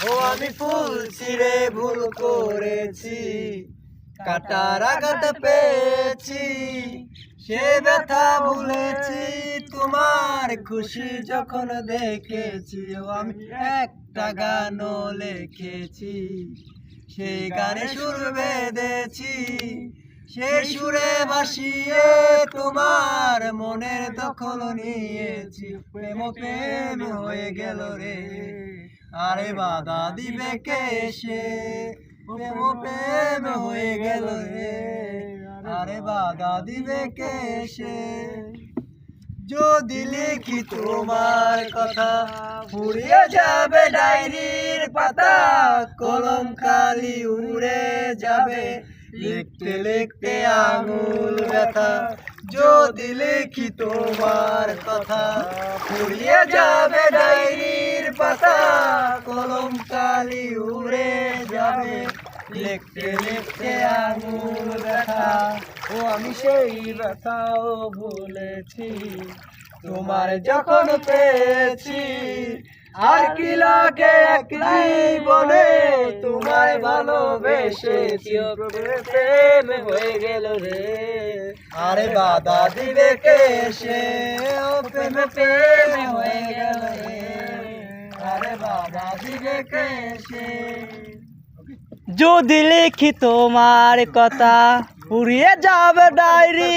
ও আমি ফুল ছিঁড়ে ভুল করেছি, কাটার আঘাত পেয়েছি, সে ব্যথা ভুলেছি তোমার খুশি যখন দেখেছি। ও আমি একটা গানও লিখেছি, সেই গানে সুর বেঁধেছি, সেই সুরে ভাসিয়ে তোমার মনের দখল নিয়েছি। প্রেম প্রেম হয়ে গেল রে, আরে বাধা দিবে কে সে? প্রেম প্রেম হয়ে গেল রে, আরে বাধা দিবে কে সে? যদি লিখি তোমার কথা পুড়িয়ে যাবে ডায়েরির পাতা, কলম কালি উড়ে যাবে লিখতে লিখতে আঙুল ব্যথা। যদি লিখি তোমার কথা পুড়িয়ে যাবে ডায়েরির পাতা, কলম কালি উড়ে যাবে লিখতে লিখতে আঙুল ব্যথা। ও আমি সেই ব্যথাও ভুলেছি তোমার যখন পেয়েছি, আর কি লাগে এক জীবনে তোমায় ভালোবেসেছি। প্রেম হয়ে গেল রে, আরে বাধা দিবে কে সে? ও প্রেম প্রেম হয়ে গেল রে, আরে বাধা দিবে কে সে? যদি লিখি তোমার কথা পুড়িয়ে যাবে ডায়েরি।